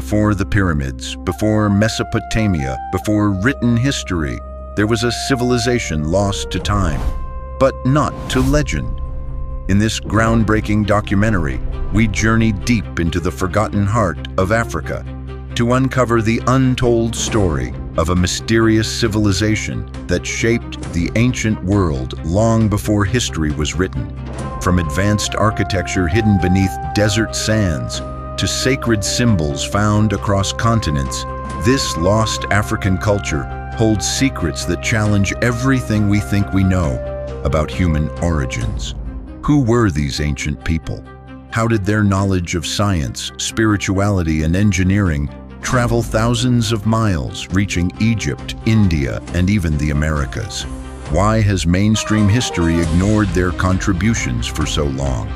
before the pyramids, before Mesopotamia, before written history, there was a civilization lost to time, but not to legend. In this groundbreaking documentary, we journey deep into the forgotten heart of Africa to uncover the untold story of a mysterious civilization that shaped the ancient world long before history was written. From advanced architecture hidden beneath desert sands to sacred symbols found across continents, this lost African culture holds secrets that challenge everything we think we know about human origins. Who were these ancient people? How did their knowledge of science, spirituality, and engineering travel thousands of miles, reaching Egypt, India, and even the Americas? Why has mainstream history ignored their contributions for so long?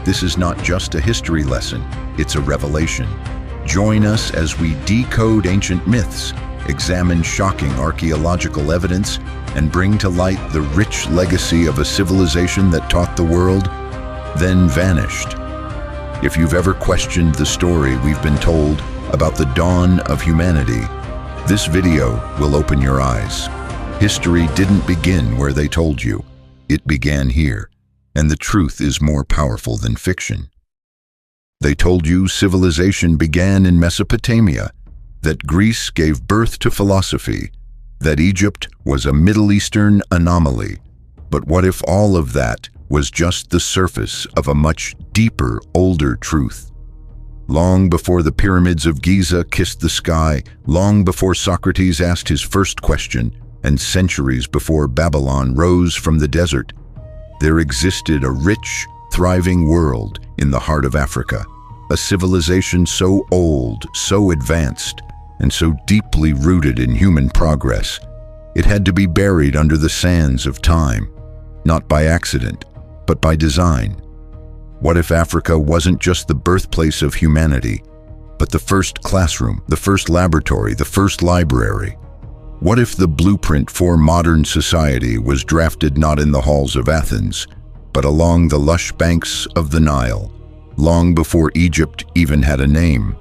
This is not just a history lesson, it's a revelation. Join us as we decode ancient myths, examine shocking archaeological evidence, and bring to light the rich legacy of a civilization that taught the world, then vanished. If you've ever questioned the story we've been told about the dawn of humanity, this video will open your eyes. History didn't begin where they told you. It began here, and the truth is more powerful than fiction. They told you civilization began in Mesopotamia, that Greece gave birth to philosophy, that Egypt was a Middle Eastern anomaly. But what if all of that was just the surface of a much deeper, older truth? Long before the pyramids of Giza kissed the sky, long before Socrates asked his first question, and centuries before Babylon rose from the desert, there existed a rich, thriving world in the heart of Africa, a civilization so old, so advanced, and so deeply rooted in human progress, it had to be buried under the sands of time, not by accident, but by design. What if Africa wasn't just the birthplace of humanity, but the first classroom, the first laboratory, the first library? What if the blueprint for modern society was drafted not in the halls of Athens, but along the lush banks of the Nile, long before Egypt even had a name?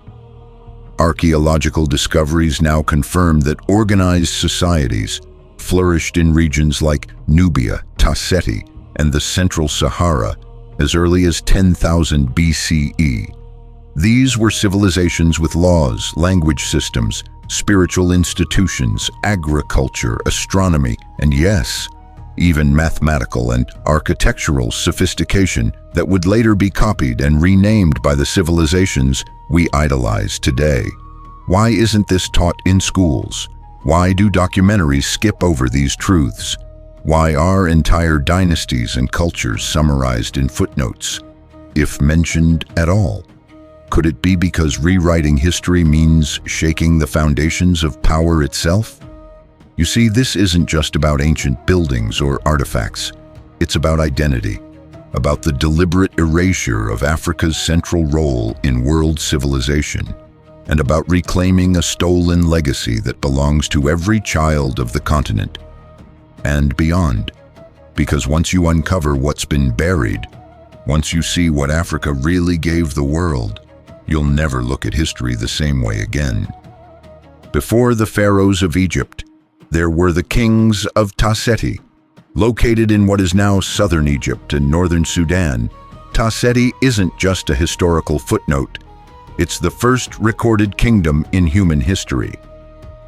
Archaeological discoveries now confirm that organized societies flourished in regions like Nubia, Tasseti, and the Central Sahara as early as 10,000 BCE. These were civilizations with laws, language systems, spiritual institutions, agriculture, astronomy, and yes, even mathematical and architectural sophistication that would later be copied and renamed by the civilizations we idolize today. Why isn't this taught in schools? Why do documentaries skip over these truths? Why are entire dynasties and cultures summarized in footnotes, if mentioned at all? Could it be because rewriting history means shaking the foundations of power itself? You see, this isn't just about ancient buildings or artifacts. It's about identity, about the deliberate erasure of Africa's central role in world civilization, and about reclaiming a stolen legacy that belongs to every child of the continent and beyond. Because once you uncover what's been buried, once you see what Africa really gave the world, you'll never look at history the same way again. Before the pharaohs of Egypt, there were the kings of Tasseti. Located in what is now southern Egypt and northern Sudan, Tasseti isn't just a historical footnote. It's the first recorded kingdom in human history.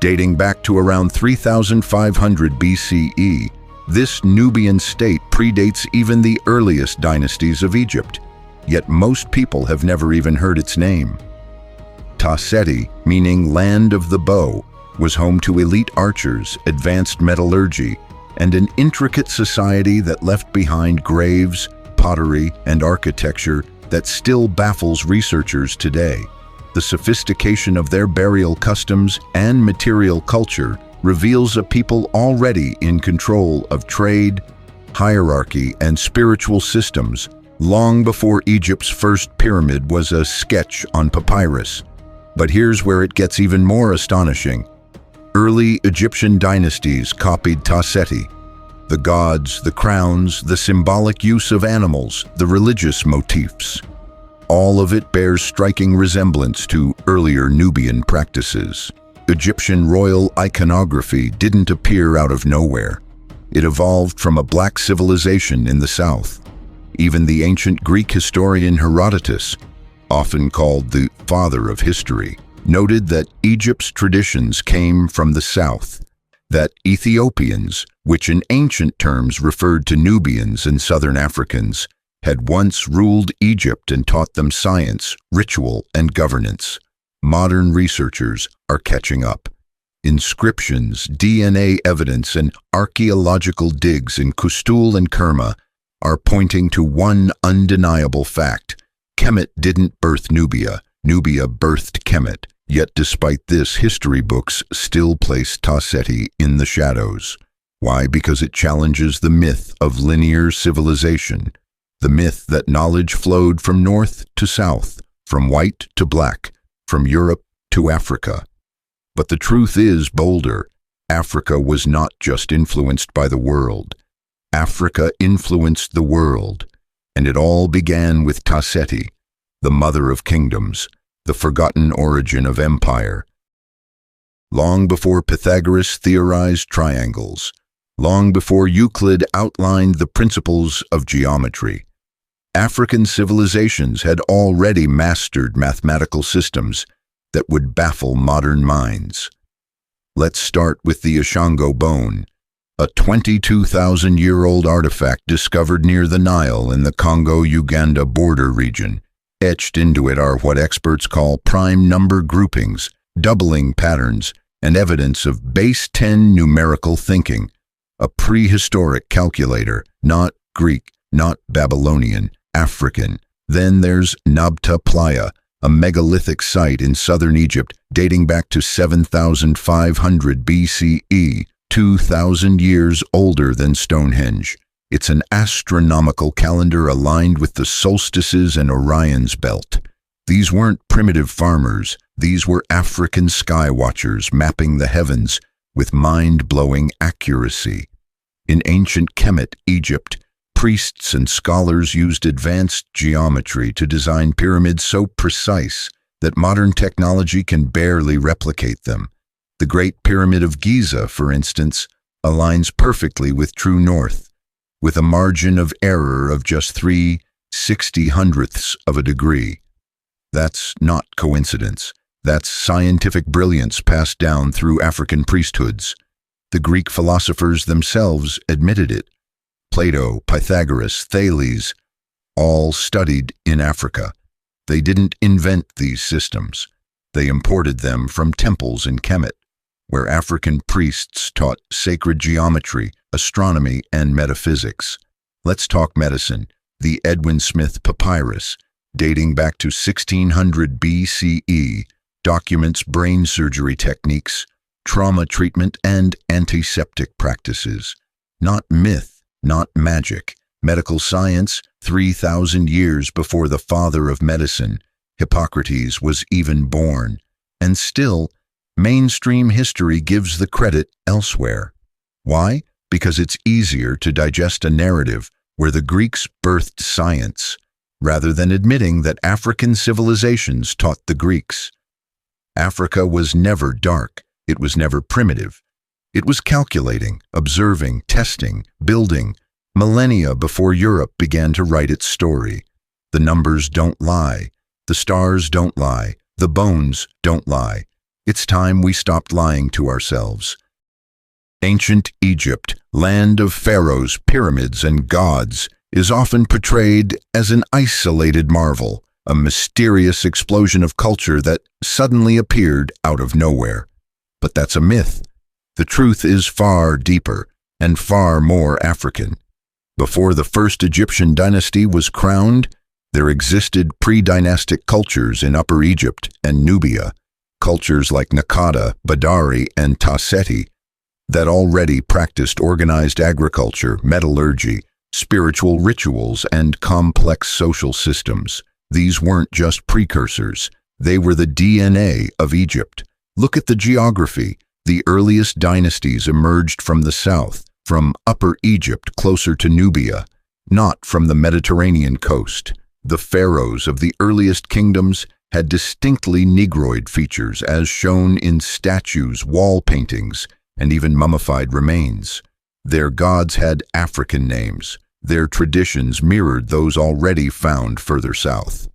Dating back to around 3,500 BCE, this Nubian state predates even the earliest dynasties of Egypt, yet most people have never even heard its name. Tasseti, meaning land of the bow, was home to elite archers, advanced metallurgy, and an intricate society that left behind graves, pottery, and architecture that still baffles researchers today. The sophistication of their burial customs and material culture reveals a people already in control of trade, hierarchy, and spiritual systems long before Egypt's first pyramid was a sketch on papyrus. But here's where it gets even more astonishing. Early Egyptian dynasties copied Tasseti. The gods, the crowns, the symbolic use of animals, the religious motifs. All of it bears striking resemblance to earlier Nubian practices. Egyptian royal iconography didn't appear out of nowhere. It evolved from a black civilization in the south. Even the ancient Greek historian Herodotus, often called the father of history, noted that Egypt's traditions came from the south, that Ethiopians, which in ancient terms referred to Nubians and southern Africans, had once ruled Egypt and taught them science, ritual, and governance. Modern researchers are catching up. Inscriptions, DNA evidence, and archaeological digs in Kustul and Kerma are pointing to one undeniable fact. Kemet didn't birth Nubia. Nubia birthed Kemet. Yet despite this, history books still place Ta-Seti in the shadows. Why? Because it challenges the myth of linear civilization, the myth that knowledge flowed from north to south, from white to black, from Europe to Africa. But the truth is bolder. Africa was not just influenced by the world. Africa influenced the world, and it all began with Ta-Seti, the mother of kingdoms, the forgotten origin of empire. Long before Pythagoras theorized triangles, long before Euclid outlined the principles of geometry, African civilizations had already mastered mathematical systems that would baffle modern minds. Let's start with the Ashango bone, a 22,000-year-old artifact discovered near the Nile in the Congo-Uganda border region. Etched into it are what experts call prime number groupings, doubling patterns, and evidence of base 10 numerical thinking. A prehistoric calculator, not Greek, not Babylonian, African. Then there's Nabta Playa, a megalithic site in southern Egypt dating back to 7,500 BCE, 2,000 years older than Stonehenge. It's an astronomical calendar aligned with the solstices and Orion's belt. These weren't primitive farmers, these were African sky watchers mapping the heavens with mind-blowing accuracy. In ancient Kemet, Egypt, priests and scholars used advanced geometry to design pyramids so precise that modern technology can barely replicate them. The Great Pyramid of Giza, for instance, aligns perfectly with true north, with a margin of error of just 3/60 of a degree. That's not coincidence. That's scientific brilliance passed down through African priesthoods. The Greek philosophers themselves admitted it. Plato, Pythagoras, Thales, all studied in Africa. They didn't invent these systems. They imported them from temples in Kemet, where African priests taught sacred geometry, astronomy, and metaphysics. Let's talk medicine. The Edwin Smith Papyrus, dating back to 1600 BCE, documents brain surgery techniques, trauma treatment, and antiseptic practices. Not myth, not magic. Medical science, 3,000 years before the father of medicine, Hippocrates, was even born. And still, mainstream history gives the credit elsewhere. Why? Because it's easier to digest a narrative where the Greeks birthed science, rather than admitting that African civilizations taught the Greeks. Africa was never dark. It was never primitive. It was calculating, observing, testing, building, millennia before Europe began to write its story. The numbers don't lie. The stars don't lie. The bones don't lie. It's time we stopped lying to ourselves. Ancient Egypt, land of pharaohs, pyramids, and gods, is often portrayed as an isolated marvel, a mysterious explosion of culture that suddenly appeared out of nowhere. But that's a myth. The truth is far deeper and far more African. Before the first Egyptian dynasty was crowned, there existed pre-dynastic cultures in Upper Egypt and Nubia, cultures like Naqada, Badari, and Ta-Seti, that already practiced organized agriculture, metallurgy, spiritual rituals, and complex social systems. These weren't just precursors. They were the DNA of Egypt. Look at the geography. The earliest dynasties emerged from the south, from Upper Egypt closer to Nubia, not from the Mediterranean coast. The pharaohs of the earliest kingdoms had distinctly Negroid features as shown in statues, wall paintings, and even mummified remains. Their gods had African names. Their traditions mirrored those already found further south.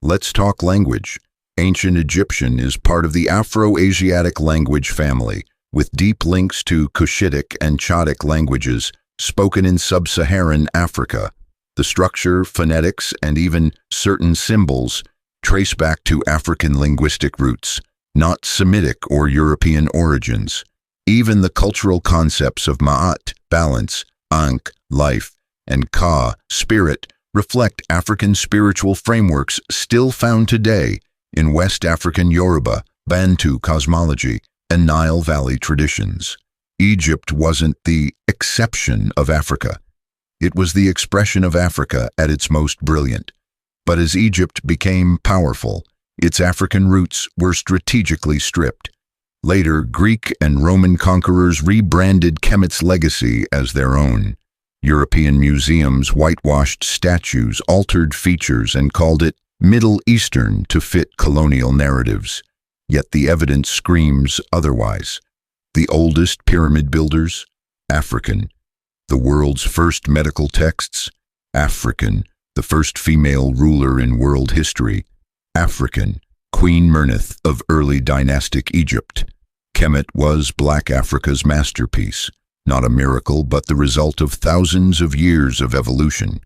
Let's talk language. Ancient Egyptian is part of the Afro-Asiatic language family, with deep links to Cushitic and Chadic languages spoken in sub-Saharan Africa. The structure, phonetics, and even certain symbols trace back to African linguistic roots, not Semitic or European origins. Even the cultural concepts of Ma'at, balance, Ankh, life, and Ka, spirit, reflect African spiritual frameworks still found today in West African Yoruba, Bantu cosmology, and Nile Valley traditions. Egypt wasn't the exception of Africa. It was the expression of Africa at its most brilliant. But as Egypt became powerful, its African roots were strategically stripped. Later, Greek and Roman conquerors rebranded Kemet's legacy as their own. European museums whitewashed statues, altered features, and called it Middle Eastern to fit colonial narratives. Yet the evidence screams otherwise. The oldest pyramid builders? African. The world's first medical texts? African. The first female ruler in world history? African. Queen Mernith of early dynastic Egypt. Kemet was Black Africa's masterpiece, not a miracle but the result of thousands of years of evolution,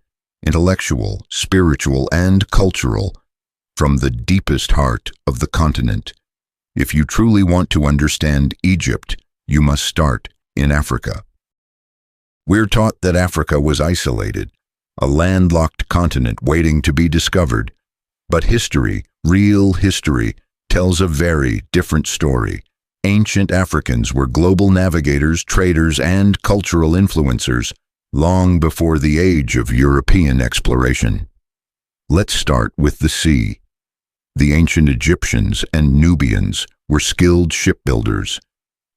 intellectual, spiritual, and cultural, from the deepest heart of the continent. If you truly want to understand Egypt, you must start in Africa. We're taught that Africa was isolated, a landlocked continent waiting to be discovered. But history, real history, tells a very different story. Ancient Africans were global navigators, traders, and cultural influencers long before the age of European exploration. Let's start with the sea. The ancient Egyptians and Nubians were skilled shipbuilders.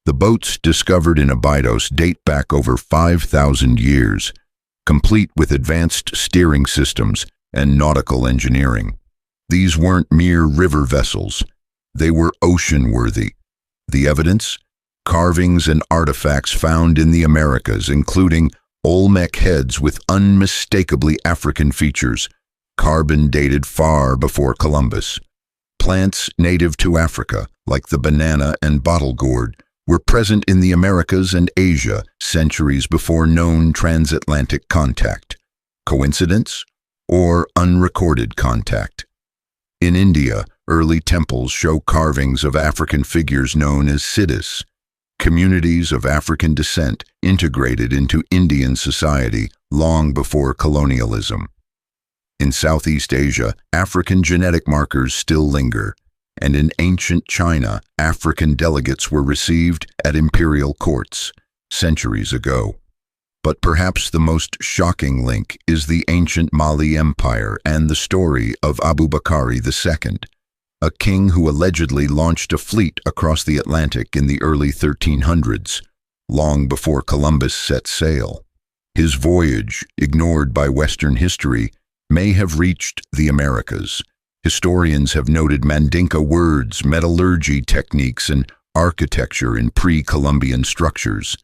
The boats discovered in Abydos date back over 5,000 years, complete with advanced steering systems and nautical engineering. These weren't mere river vessels. They were ocean-worthy. The evidence? Carvings and artifacts found in the Americas, including Olmec heads with unmistakably African features, carbon-dated far before Columbus. Plants native to Africa, like the banana and bottle gourd, were present in the Americas and Asia centuries before known transatlantic contact. Coincidence? Or unrecorded contact? In India, early temples show carvings of African figures known as siddhis, communities of African descent integrated into Indian society long before colonialism. In Southeast Asia, African genetic markers still linger, and in ancient China, African delegates were received at imperial courts centuries ago. But perhaps the most shocking link is the ancient Mali Empire and the story of Abubakar II, a king who allegedly launched a fleet across the Atlantic in the early 1300s, long before Columbus set sail. His voyage, ignored by Western history, may have reached the Americas. Historians have noted Mandinka words, metallurgy techniques, and architecture in pre-Columbian structures.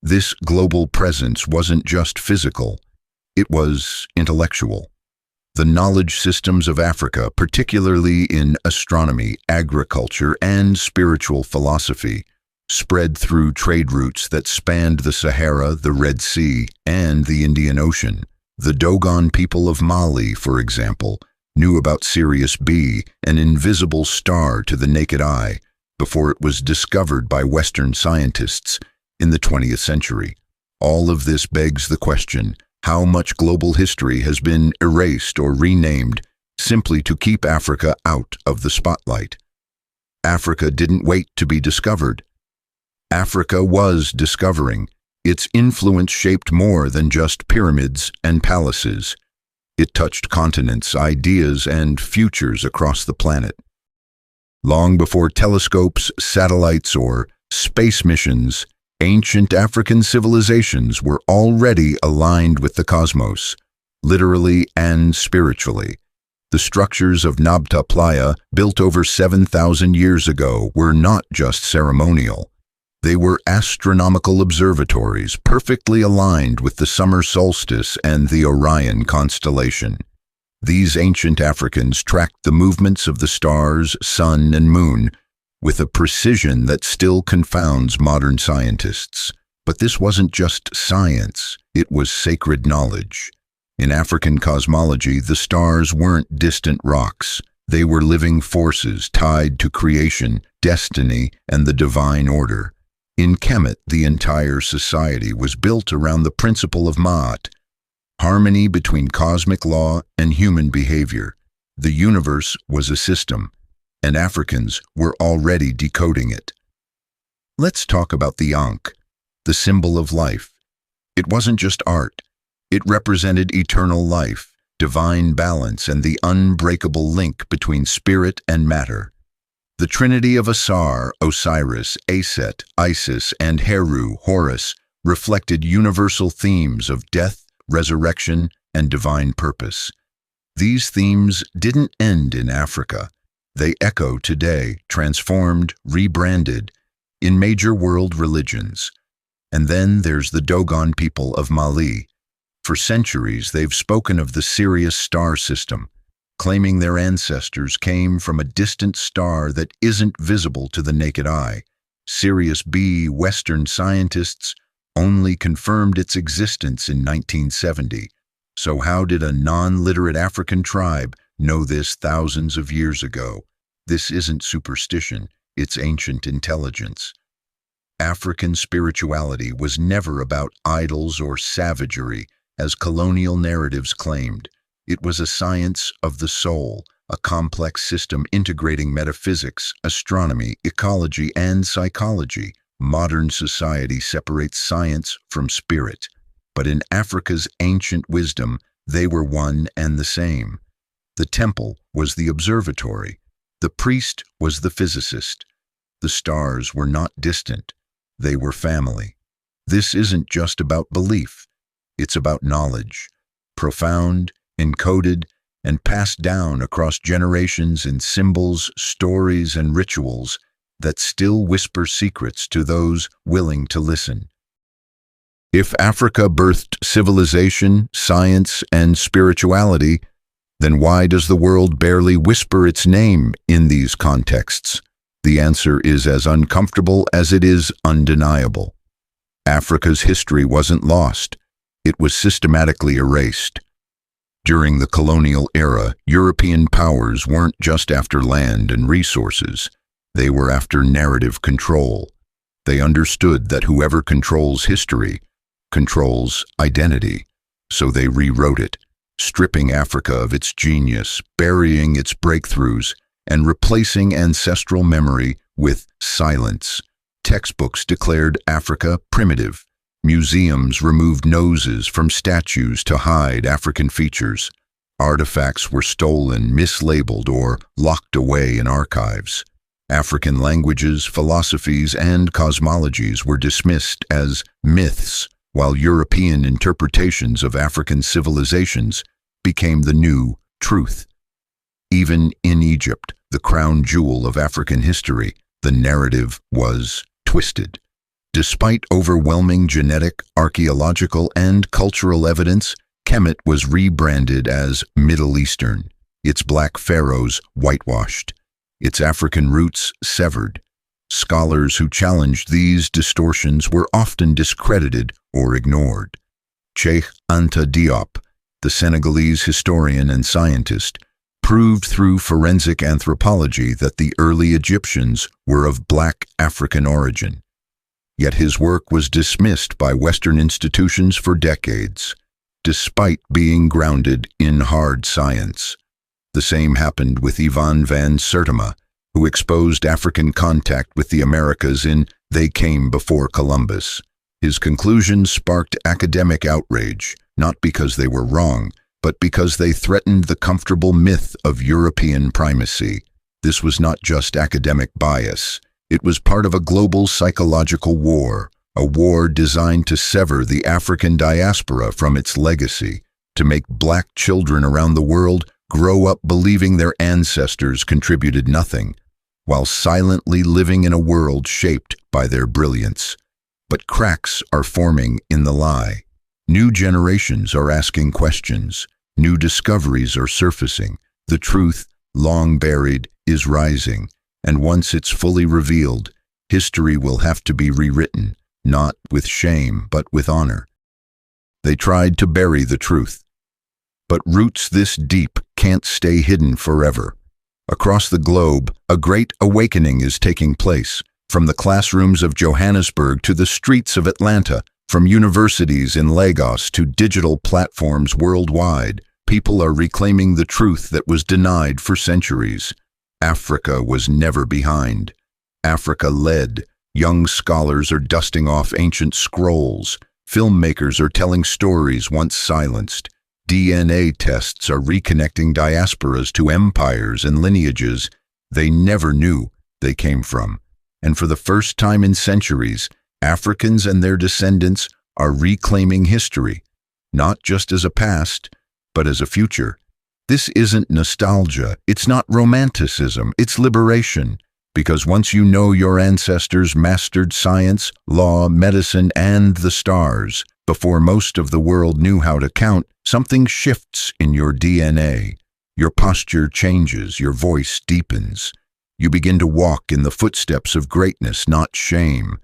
This global presence wasn't just physical, it was intellectual. The knowledge systems of Africa, particularly in astronomy, agriculture, and spiritual philosophy, spread through trade routes that spanned the Sahara, the Red Sea, and the Indian Ocean. The Dogon people of Mali, for example, knew about Sirius B, an invisible star to the naked eye, before it was discovered by Western scientists in the 20th century. All of this begs the question, how much global history has been erased or renamed simply to keep Africa out of the spotlight? Africa didn't wait to be discovered. Africa was discovering. Its influence shaped more than just pyramids and palaces. It touched continents, ideas, and futures across the planet. Long before telescopes, satellites, or space missions, ancient African civilizations were already aligned with the cosmos. literally and spiritually. The structures of Nabta Playa, built over 7,000 years ago, were not just ceremonial. They were astronomical observatories, perfectly aligned with the summer solstice and the Orion constellation. These ancient Africans tracked the movements of the stars, sun, and moon with a precision that still confounds modern scientists. But this wasn't just science, it was sacred knowledge. In African cosmology, the stars weren't distant rocks. They were living forces tied to creation, destiny, and the divine order. In Kemet, the entire society was built around the principle of Ma'at, harmony between cosmic law and human behavior. The universe was a system, and Africans were already decoding it. Let's talk about the Ankh, the symbol of life. It wasn't just art. It represented eternal life, divine balance, and the unbreakable link between spirit and matter. The trinity of Asar, Osiris, Aset, Isis, and Heru, Horus, reflected universal themes of death, resurrection, and divine purpose. These themes didn't end in Africa. They echo today, transformed, rebranded, in major world religions. And then there's the Dogon people of Mali. For centuries, they've spoken of the Sirius star system, claiming their ancestors came from a distant star that isn't visible to the naked eye. Sirius B, Western scientists only confirmed its existence in 1970. So how did a non-literate African tribe know this thousands of years ago? This isn't superstition, it's ancient intelligence. African spirituality was never about idols or savagery, as colonial narratives claimed. It was a science of the soul, a complex system integrating metaphysics, astronomy, ecology, and psychology. Modern society separates science from spirit, but in Africa's ancient wisdom, they were one and the same. The temple was the observatory. The priest was the physicist. The stars were not distant. They were family. This isn't just about belief. It's about knowledge, profound, encoded, and passed down across generations in symbols, stories, and rituals that still whisper secrets to those willing to listen. If Africa birthed civilization, science, and spirituality, then why does the world barely whisper its name in these contexts? The answer is as uncomfortable as it is undeniable. Africa's history wasn't lost. It was systematically erased. During the colonial era, European powers weren't just after land and resources. They were after narrative control. They understood that whoever controls history controls identity. So they rewrote it, stripping Africa of its genius, burying its breakthroughs, and replacing ancestral memory with silence. Textbooks declared Africa primitive. Museums removed noses from statues to hide African features. Artifacts were stolen, mislabeled, or locked away in archives. African languages, philosophies, and cosmologies were dismissed as myths, while European interpretations of African civilizations became the new truth. Even in Egypt, the crown jewel of African history, the narrative was twisted. Despite overwhelming genetic, archaeological, and cultural evidence, Kemet was rebranded as Middle Eastern, its black pharaohs whitewashed, its African roots severed. Scholars who challenged these distortions were often discredited or ignored. Cheikh Anta Diop, the Senegalese historian and scientist, proved through forensic anthropology that the early Egyptians were of black African origin. Yet his work was dismissed by Western institutions for decades, despite being grounded in hard science. The same happened with Ivan van Sertima, who exposed African contact with the Americas in They Came Before Columbus. His conclusions sparked academic outrage, not because they were wrong, but because they threatened the comfortable myth of European primacy. This was not just academic bias. It was part of a global psychological war, a war designed to sever the African diaspora from its legacy. to make black children around the world grow up believing their ancestors contributed nothing, while silently living in a world shaped by their brilliance. But cracks are forming in the lie. New generations are asking questions. New discoveries are surfacing. The truth, long buried, is rising. And once it's fully revealed, history will have to be rewritten, not with shame, but with honor. They tried to bury the truth. But roots this deep can't stay hidden forever. Across the globe, a great awakening is taking place. From the classrooms of Johannesburg to the streets of Atlanta, from universities in Lagos to digital platforms worldwide, people are reclaiming the truth that was denied for centuries. Africa was never behind. Africa led. Young scholars are dusting off ancient scrolls. Filmmakers are telling stories once silenced. DNA tests are reconnecting diasporas to empires and lineages they never knew they came from. And for the first time in centuries, Africans and their descendants are reclaiming history, not just as a past, but as a future. This isn't nostalgia, it's not romanticism, it's liberation. Because once you know your ancestors mastered science, law, medicine, and the stars, before most of the world knew how to count, something shifts in your DNA. Your posture changes, your voice deepens. You begin to walk in the footsteps of greatness, not shame.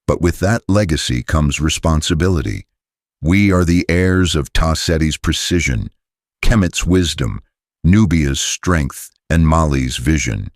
But with that legacy comes responsibility. We are the heirs of Tasseti's precision, Kemet's wisdom, Nubia's strength, and Mali's vision.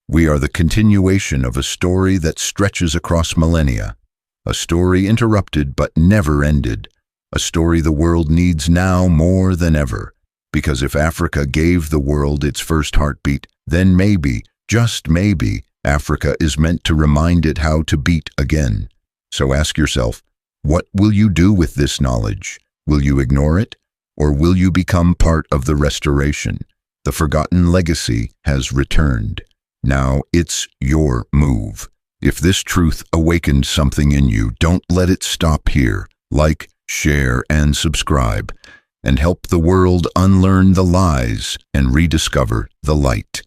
We are the continuation of a story that stretches across millennia, a story interrupted but never ended, a story the world needs now more than ever. Because if Africa gave the world its first heartbeat, then maybe, just maybe, Africa is meant to remind it how to beat again. So ask yourself, what will you do with this knowledge? Will you ignore it? Or will you become part of the restoration? The forgotten legacy has returned. Now it's your move. If this truth awakened something in you, don't let it stop here. Like, share, and subscribe, and help the world unlearn the lies and rediscover the light.